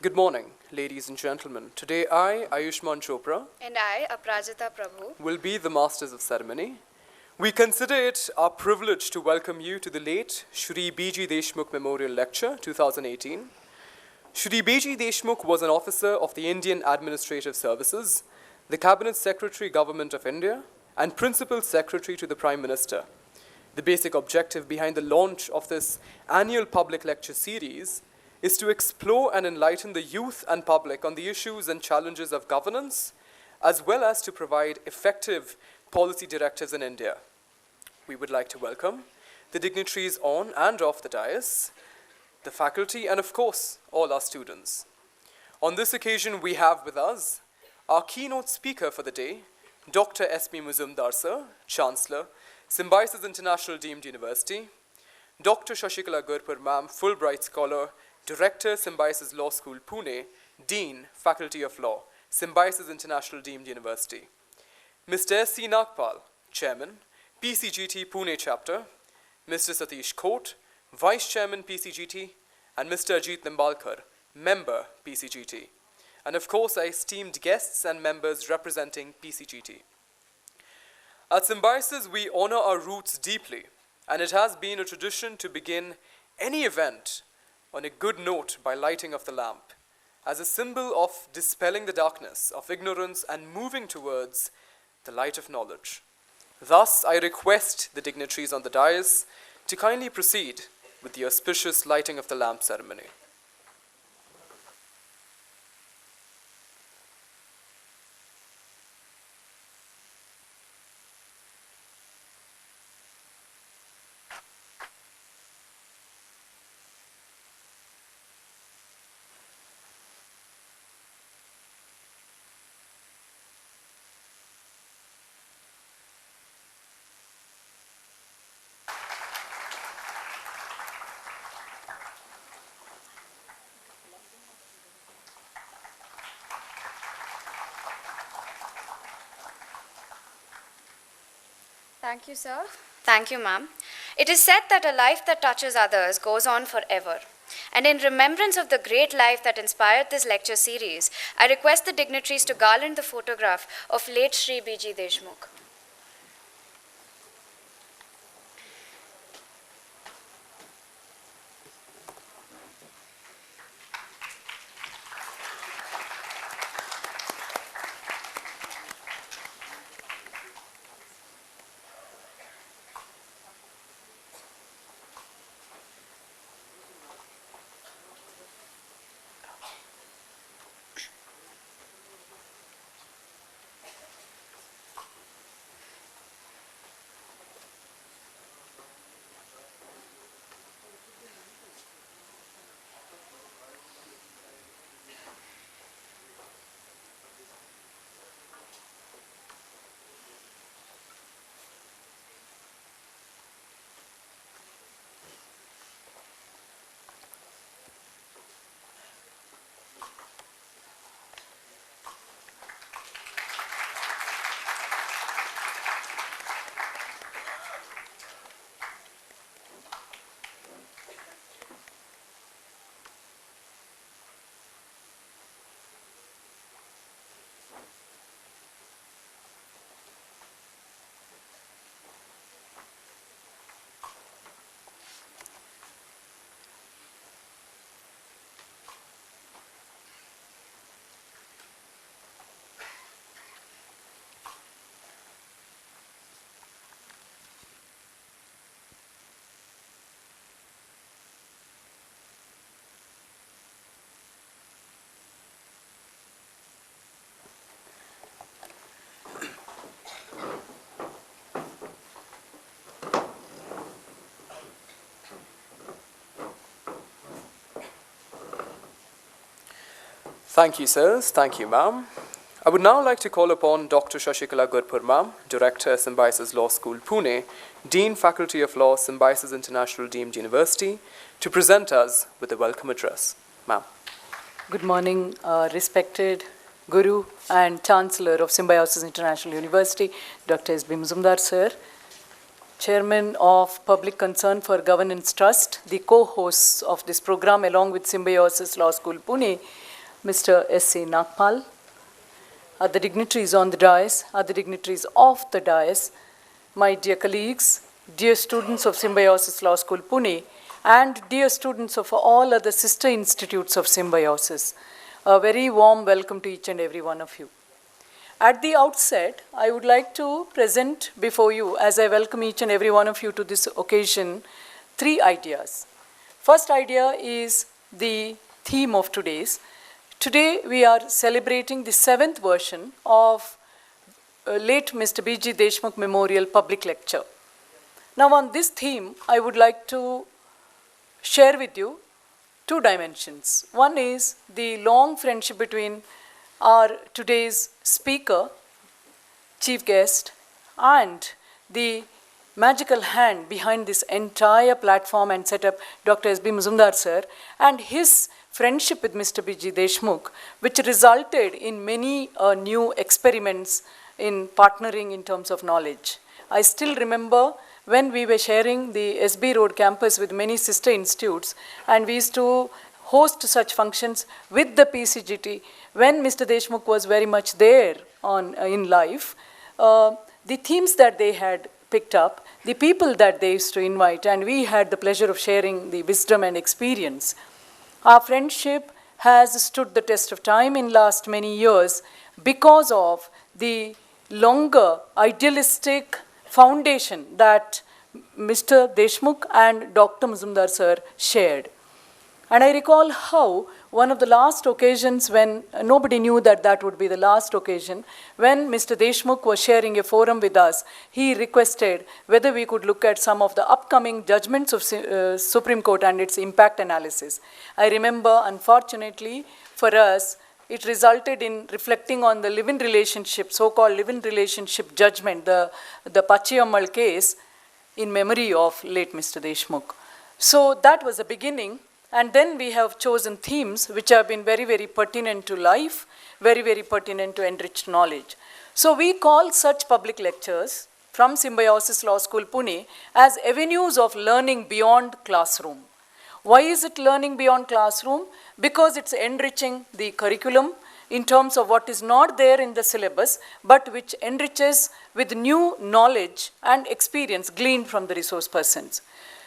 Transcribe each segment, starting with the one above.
Good morning, ladies and gentlemen. Today I, Ayushman Chopra, And I, Aprajita Prabhu, will be the masters of ceremony. We consider it our privilege to welcome you to the late Shri B.G. Deshmukh Memorial Lecture 2018. Shri B.G. Deshmukh was an officer of the Indian Administrative Services, the Cabinet Secretary Government of India, and Principal Secretary to the Prime Minister. The basic objective behind the launch of this annual public lecture series is to explore and enlighten the youth and public on the issues and challenges of governance, as well as to provide effective policy directives in India. We would like to welcome the dignitaries on and off the dais, the faculty, and of course, all our students. On this occasion, we have with us our keynote speaker for the day, Dr. S.B. Muzumdar Sir, Chancellor, Symbiosis International Deemed University, Dr. Shashikala Gurpur Ma'am, Fulbright Scholar, Director, Symbiosis Law School, Pune, Dean, Faculty of Law, Symbiosis International Deemed University. Mr. S.C. Nagpal, Chairman, PCGT Pune Chapter, Mr. Satish Khote, Vice Chairman, PCGT, and Mr. Ajit Nimbalkar, Member, PCGT. And of course, our esteemed guests and members representing PCGT. At Symbiosis, we honor our roots deeply, and it has been a tradition to begin any event on a good note by lighting of the lamp, as a symbol of dispelling the darkness of ignorance and moving towards the light of knowledge. Thus, I request the dignitaries on the dais to kindly proceed with the auspicious lighting of the lamp ceremony. thank you, sir. Thank you, ma'am. It is said that a life that touches others goes on forever. And in remembrance of the great life that inspired this lecture series, I request the dignitaries to garland the photograph of late Shri B.G. Deshmukh. Thank you, sirs. Thank you, ma'am. I would now like to call upon Dr. Shashikala Gurpur ma'am, Director, Symbiosis Law School, Pune, Dean, Faculty of Law, Symbiosis International Deemed University, to present us with a welcome address. Ma'am. Good morning, respected Guru and Chancellor of Symbiosis International University, Dr. S.B. Muzumdar Sir, Chairman of Public Concern for Governance Trust, the co-hosts of this program along with Symbiosis Law School, Pune, Mr. S.C. Nagpal, other dignitaries on the dais, other dignitaries off the dais, my dear colleagues, dear students of Symbiosis Law School, Pune, and dear students of all other sister institutes of Symbiosis. A very warm welcome to each and every one of you. At the outset, I would like to present before you, as I welcome each and every one of you to this occasion, 3 ideas. First idea is the theme of today's. Today, we are celebrating the 7th version of late Mr. B.G. Deshmukh Memorial Public Lecture. Now, on this theme, I would like to share with you 2 dimensions. One is the long friendship between our today's speaker, chief guest, and the magical hand behind this entire platform and setup, Dr. S.B. Mazumdar sir, and his friendship with Mr. B.G. Deshmukh, which resulted in many new experiments in partnering in terms of knowledge. I still remember when we were sharing the SB Road campus with many sister institutes, and we used to host such functions with the PCGT when Mr. Deshmukh was very much there in life. The themes that they had picked up, the people that they used to invite, and we had the pleasure of sharing the wisdom and experience. Our friendship has stood the test of time in last many years because of the longer idealistic foundation that Mr. Deshmukh and Dr. Mazumdar sir shared. And I recall how one of the last occasions when nobody knew that that would be the last occasion, when Mr. Deshmukh was sharing a forum with us, he requested whether we could look at some of the upcoming judgments of Supreme Court and its impact analysis. I remember, unfortunately, for us, it resulted in reflecting on the live-in relationship, so-called live-in relationship judgment, the Pachiyammal case, in memory of late Mr. Deshmukh. So that was the beginning. And then we have chosen themes which have been very, very pertinent to life, very, very pertinent to enriched knowledge. So we call such public lectures from Symbiosis Law School, Pune, as avenues of learning beyond classroom. Why is it learning beyond classroom? Because it's enriching the curriculum in terms of what is not there in the syllabus, but which enriches with new knowledge and experience gleaned from the resource persons.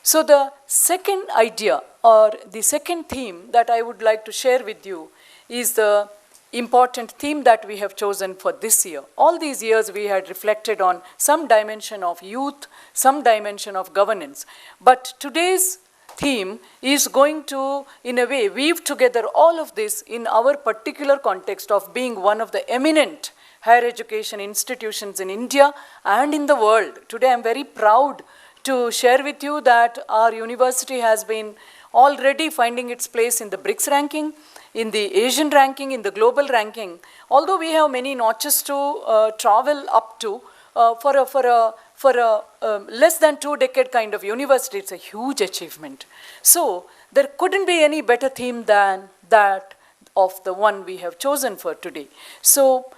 So the second idea or the second theme that I would like to share with you is the important theme that we have chosen for this year. All these years we had reflected on some dimension of youth, some dimension of governance. But today's theme is going to, in a way, weave together all of this in our particular context of being one of the eminent higher education institutions in India and in the world. Today I'm very proud to share with you that our university has been already finding its place in the BRICS ranking, in the Asian ranking, in the global ranking. Although we have many notches to travel up to, for a less than 2-decade kind of university, it's a huge achievement. So there couldn't be any better theme than that of the one we have chosen for today. So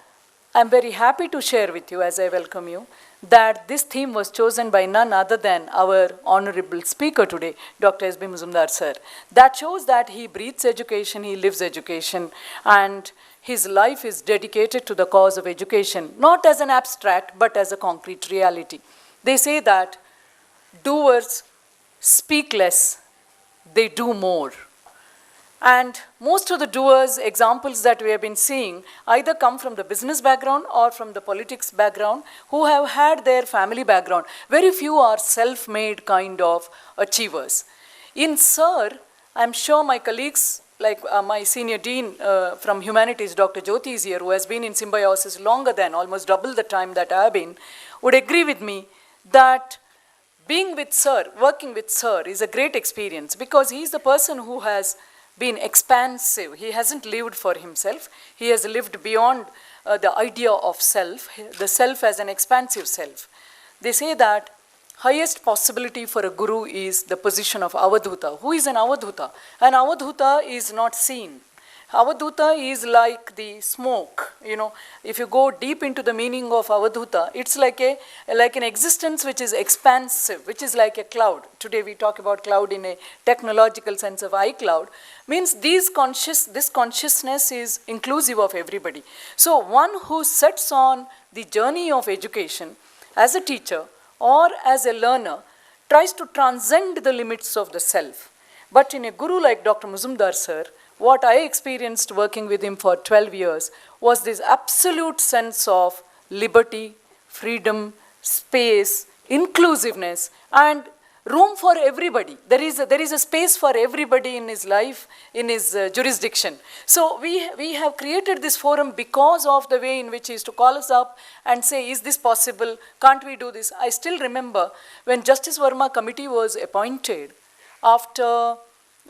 I'm very happy to share with you, as I welcome you, that this theme was chosen by none other than our honorable speaker today, Dr. S.B. Mazumdar sir. That shows that he breathes education, he lives education, and his life is dedicated to the cause of education, not as an abstract, but as a concrete reality. They say that doers speak less, they do more. And most of the doers, examples that we have been seeing, either come from the business background or from the politics background, who have had their family background. Very few are self-made kind of achievers. In Sir, I'm sure my colleagues, like my senior dean from humanities, Dr. Jyoti is here, who has been in Symbiosis longer than, almost double the time that I have been, would agree with me that being with Sir, working with Sir is a great experience because he's the person who has been expansive. He hasn't lived for himself. He has lived beyond the idea of self, the self as an expansive self. They say that highest possibility for a guru is the position of Avadhuta. Who is an Avadhuta? An Avadhuta is not seen. Avadhuta is like the smoke. If you go deep into the meaning of Avadhuta, it's like an existence which is expansive, which is like a cloud. Today we talk about cloud in a technological sense of iCloud. Means this consciousness is inclusive of everybody. So one who sets on the journey of education as a teacher or as a learner tries to transcend the limits of the self. But in a guru like Dr. Majumdar sir, what I experienced working with him for 12 years was this absolute sense of liberty, freedom, space, inclusiveness, and room for everybody. There is a space for everybody in his life, in his jurisdiction. So we have created this forum because of the way in which he used to call us up and say, is this possible? Can't we do this? I still remember when Justice Verma committee was appointed after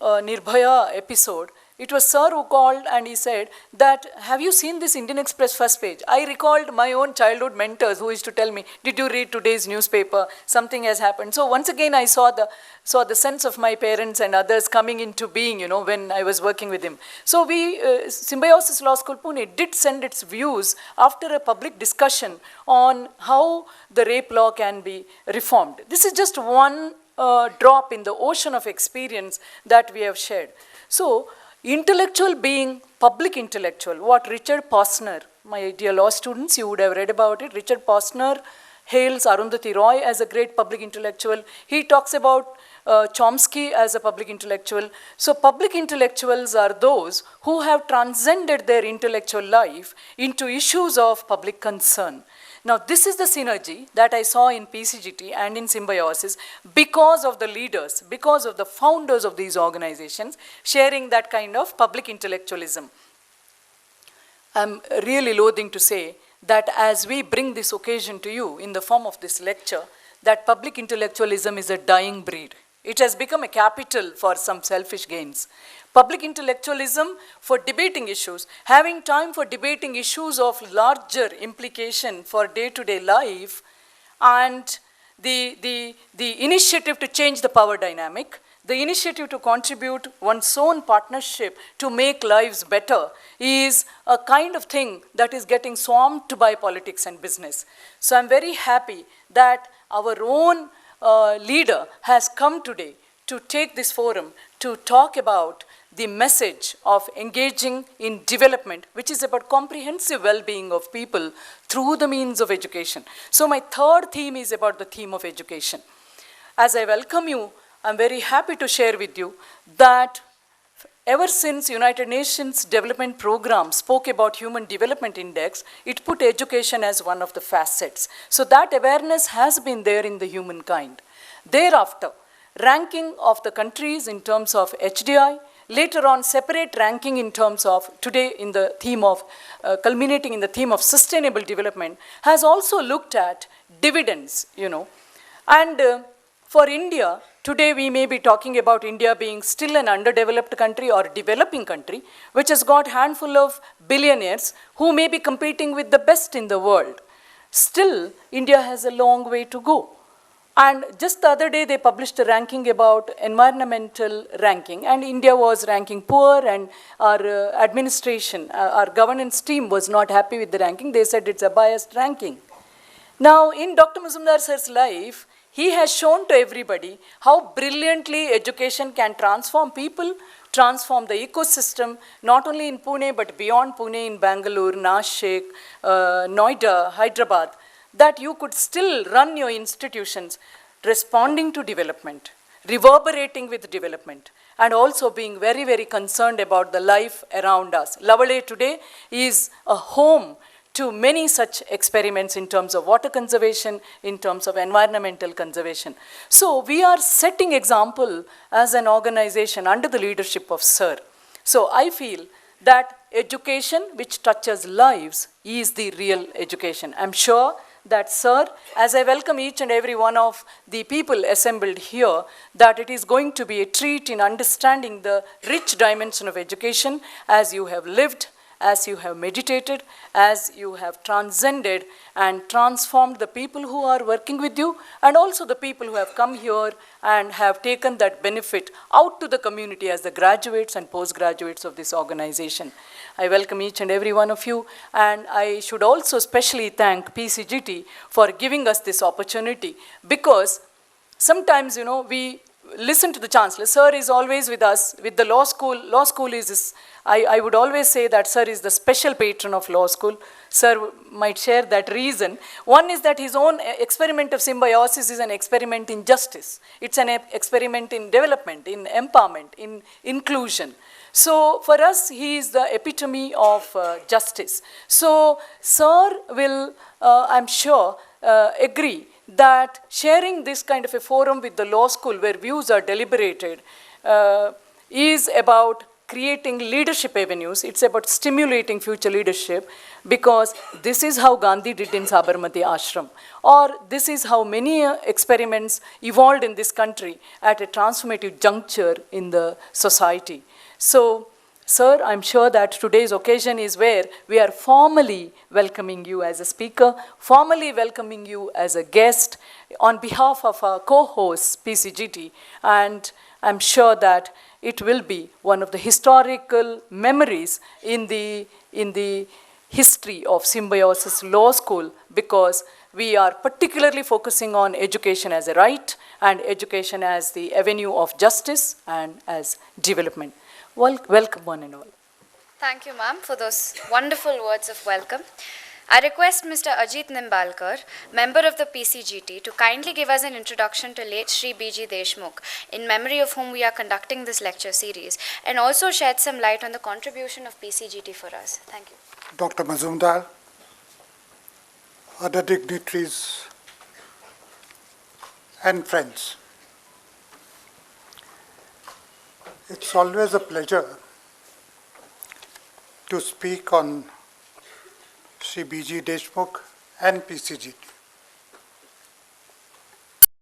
Nirbhaya episode, it was sir who called and he said that, have you seen this Indian Express first page? I recalled my own childhood mentors who used to tell me, did you read today's newspaper? Something has happened. So once again I saw the sense of my parents and others coming into being, when I was working with him. So Symbiosis Law School Pune did send its views after a public discussion on how the rape law can be reformed. This is just one drop in the ocean of experience that we have shared. So intellectual being public intellectual, what Richard Posner, my dear law students, you would have read about it. Richard Posner hails Arundhati Roy as a great public intellectual. He talks about Chomsky as a public intellectual. So public intellectuals are those who have transcended their intellectual life into issues of public concern. Now this is the synergy that I saw in PCGT and in Symbiosis because of the leaders, because of the founders of these organizations sharing that kind of public intellectualism. I'm really loathing to say that as we bring this occasion to you in the form of this lecture, that public intellectualism is a dying breed. It has become a capital for some selfish gains. Public intellectualism for debating issues, having time for debating issues of larger implication for day-to-day life, and the initiative to change the power dynamic, the initiative to contribute one's own partnership to make lives better is a kind of thing that is getting swamped by politics and business. So I'm very happy that our own leader has come today to take this forum to talk about the message of engaging in development, which is about comprehensive well-being of people through the means of education. So my third theme is about the theme of education. As I welcome you, I'm very happy to share with you that ever since United Nations Development Program spoke about Human Development Index, it put education as one of the facets. So that awareness has been there in the humankind. Thereafter, ranking of the countries in terms of HDI, later on separate ranking in terms of, today in the theme of, culminating in the theme of sustainable development, has also looked at dividends, And for India, today we may be talking about India being still an underdeveloped country or developing country, which has got a handful of billionaires who may be competing with the best in the world. Still, India has a long way to go. And just the other day, they published a ranking about environmental ranking, and India was ranking poor, and our administration, our governance team was not happy with the ranking. They said it's a biased ranking. Now, in Dr. Majumdar sir's life, he has shown to everybody how brilliantly education can transform people, transform the ecosystem, not only in Pune, but beyond Pune, in Bangalore, Nashik, Noida, Hyderabad, that you could still run your institutions responding to development, reverberating with development, and also being very, very concerned about the life around us. Lavale today is a home to many such experiments in terms of water conservation, in terms of environmental conservation. So we are setting example as an organization under the leadership of Sir. So I feel that education which touches lives is the real education. I'm sure that, Sir, as I welcome each and every one of the people assembled here, that it is going to be a treat in understanding the rich dimension of education as you have lived as you have meditated, as you have transcended and transformed the people who are working with you, and also the people who have come here and have taken that benefit out to the community as the graduates and postgraduates of this organization. I welcome each and every one of you, and I should also especially thank PCGT for giving us this opportunity, because sometimes, we listen to the Chancellor. Sir is always with us. With the law school is, I would always say that Sir is the special patron of law school. Sir might share that reason. One is that his own experiment of symbiosis is an experiment in justice. It's an experiment in development, in empowerment, in inclusion. So for us, he is the epitome of justice. So Sir will, I'm sure, agree that sharing this kind of a forum with the law school where views are deliberated is about creating leadership avenues. It's about stimulating future leadership, because this is how Gandhi did in Sabarmati Ashram, or this is how many experiments evolved in this country at a transformative juncture in the society. So, Sir, I'm sure that today's occasion is where we are formally welcoming you as a speaker, formally welcoming you as a guest on behalf of our co-hosts, PCGT, and I'm sure that it will be one of the historical memories in the history of Symbiosis Law School, because we are particularly focusing on education as a right and education as the avenue of justice and as development. Welcome one and all. Thank you, ma'am, for those wonderful words of welcome. I request Mr. Ajit Nimbalkar, member of the PCGT, to kindly give us an introduction to late Shri B.G. Deshmukh, in memory of whom we are conducting this lecture series, and also shed some light on the contribution of PCGT for us. Thank you. Dr. Majumdar, other dignitaries, and friends. It's always a pleasure to speak on Shri B.G. Deshmukh and PCGT.